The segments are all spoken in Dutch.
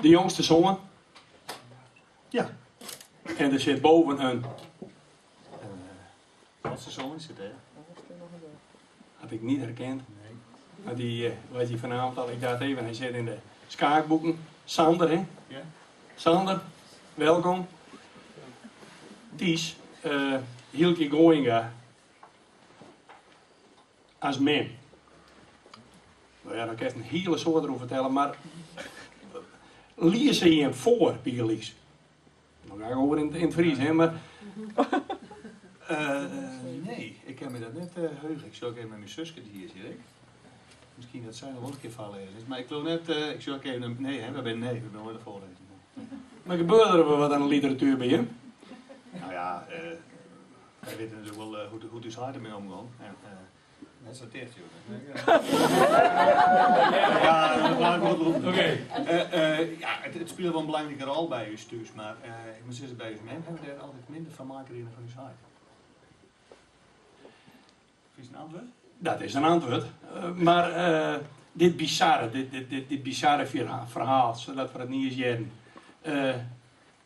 De jongste zoon. Ja. En er zit boven een... Oudste zoon zit er. Had ik niet herkend. Nee. Maar die was hier vanavond al. Ik dacht even, hij zit in de schaakboeken. Sander, hè? Ja. Sander, welkom. Ties, Hielke Goinga. Als mem. Nou ja, daar kan ik een hele soort over vertellen, maar... Lies ze je hem voor, Pielies? Dan ga ik over in het Fries, hè, maar... Nee, ik kan me dat net heugen. Ik zou ook even met mijn zusje die hier zit. Misschien dat zij nog wel een keer voorlezen is. Maar ik wil net, ik zou ook even, nee, hè, we zijn nooit de voorlezen. Maar gebeurt er wel wat aan de literatuur bij hem? Nou ja, wij weten natuurlijk wel hoe de zaken ermee omgaan. Dat is wat tegen, joh. Ja, dat laat ik wel doen. Oké. Ja, het speelt wel een belangrijke rol bij u thuis, maar ik moet zeggen, bij uw men hebben we daar altijd minder van maken in van uw zaak. Is een antwoord? Dat is een antwoord. Maar dit bizarre verhaal, zodat we het niet eens jaren.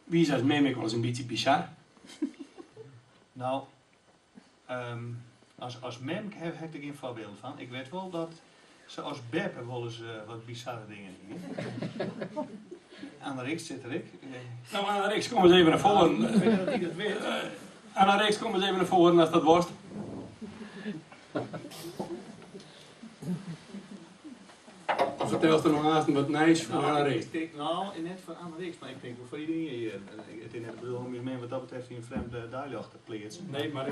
Wie is als mem wel eens een beetje bizar? Nou, als mem heb ik er geen voorbeeld van. Ik weet wel dat ze als Beppe wel eens wat bizarre dingen doen. Aan de rechts zit er ik. Nou, aan de rechts kom eens even naar voren. Ik weet dat ik dat weet. Aan de rechts kom eens even naar voren als dat worst. Vertel er nog aan wat nice van aan de rechts. Ik denk, nou, net van aan de rechts, maar ik denk voor iedereen hier. Het is net de bedoeling om wat dat betreft in een vreemde dialoog te plaatsen. Nee, maar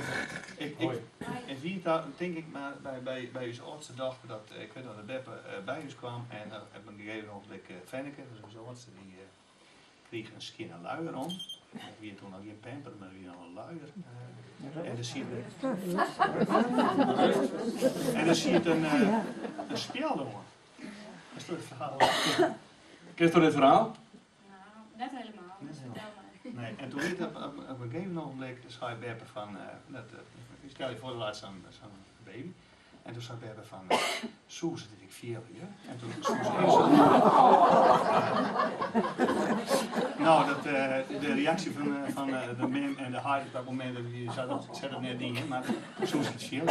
En wie dat, denk ik maar bij uw oudste dochter, dat ik weet dat de Beppe bij ons kwam en op een gegeven ogenblik Fenneke, dus uw oudste, die kreeg een skin een luier om. Wie toen nog geen pamper, maar wie al een luier. En dan zie je een spel, jongen. Dat is toch het verhaal. Ken je dit verhaal? Nou, net helemaal. Dus vertel maar. Nee, en toen weet op een gegeven ogenblik zei Beppe van, ik stel je voor de laatste zo'n baby. En toen zei Beppe van, Soes, dat ik veel hier. En toen Soes nou, de reactie van de mem en de haai op dat moment, die zat er net niet in, maar Soes het veel.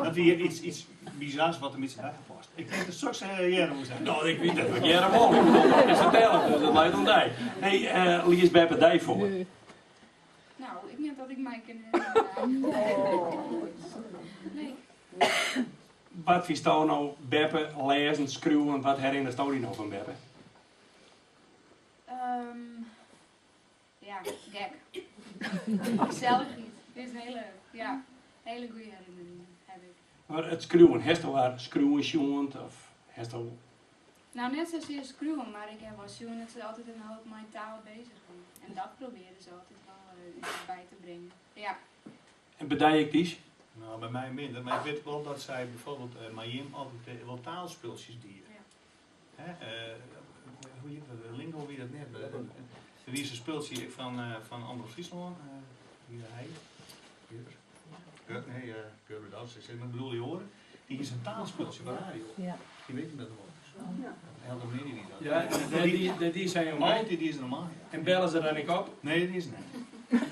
Dat weer iets bizars wat er met z'n bijgepast. Ik denk dat straks jaren moet zijn. Nou, ik weet dat we jaren mogen. Ik bedoel, dat is vertellen, dus dat leidt om die. Hey, lies Beppe die voor. Nou, ik denk dat ik mij kan... Nee. Wat vies jou nou Beppe, lezen, schreeuwen, wat herinnert jou die nou van Beppe? Ja, gek. Gezellig iets. Dit is een hele, ja, hele goede herinnering heb ik. Maar het schreeuwen, heeft je waar schreeuwen sjoend of heeft je... Nou, net zozeer schreeuwen, maar ik heb wel zien dat ze altijd een hoop mijn taal bezig zijn. En dat proberen ze altijd wel bij te brengen. Ja. En bedij ik die? Nou, bij mij minder, maar ik weet wel dat zij bijvoorbeeld Mayim altijd wel taalspulsjes dieren. Ja. Hoe je dat, lingo, wie dat net. Wie is een spultje van Andro Friesland? Wie is hij? Nee, Geurbedas. Ik bedoel je horen. Die is een taalspultje van radio. Ja. Die weet je dat wel. Helder meneer die dat. Ja, die zijn Altijd die is normaal. En bellen ze dan niet op? Nee, die is niet.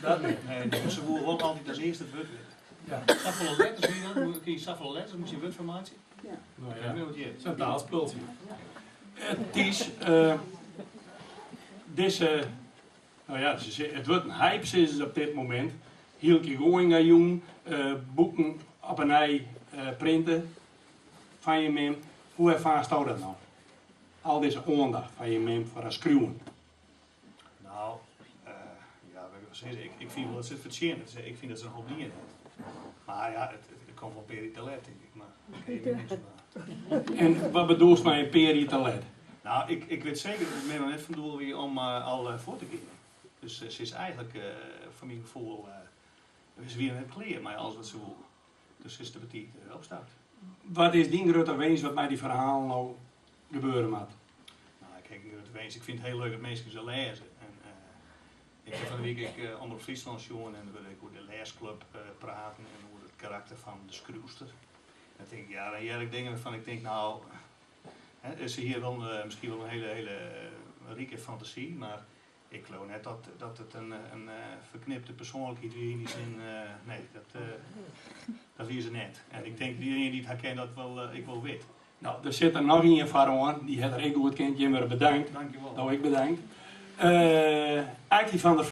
Dat niet. Nee, ze willen ook altijd als eerste het woord weten. Ja. Saffele letters, wie dan? Kun je saffele letters, moet je woordformatie? Nou Ja, ja, wat je hebt. zo'n taalspultje. Ties, deze, nou ja, het wordt een hype is op dit moment. Hielke Goinga jong, boeken op een ei printen van je mem. Hoe ervaart jou dat nou? Al deze aandacht van je mem voor haar schreeuwen. Nou, ja, wat ik wil zeggen, ik vind wel dat ze het verdienen. Ik vind dat ze een hoop dingen hebben. Maar ja, het komt wel peri te let, denk ik. Maar ik heb er niks van. En wat bedoel je met een peri te let? Nou, ik weet zeker dat ik me net van doel weer om al voor te keren. Dus ze is eigenlijk, van mijn gevoel, is weer net clear met alles wat ze wil. Dus is de petit opstaat. Wat is die grote wens wat mij die verhalen nou gebeuren moet? Nou, kijk, ik vind het heel leuk dat mensen ze lezen. En, ik heb van de week onder Friesland jongen en dan wil ik over de leesclub praten en over het karakter van de schroester. En dan denk ik, ja, dan denk dingen waarvan ik denk, nou, is ze hier wel misschien wel een hele een rieke fantasie, maar ik geloof net dat het een verknipte persoonlijkheid wie in die zin, nee, dat is ze net. En ik denk iedereen die het herkent dat wel, ik wel weet. Nou, er zit er nog een voor aan, die heeft er heel goed kent. Jimmer bedankt. Dankjewel. Nou, ik bedankt. Aki van der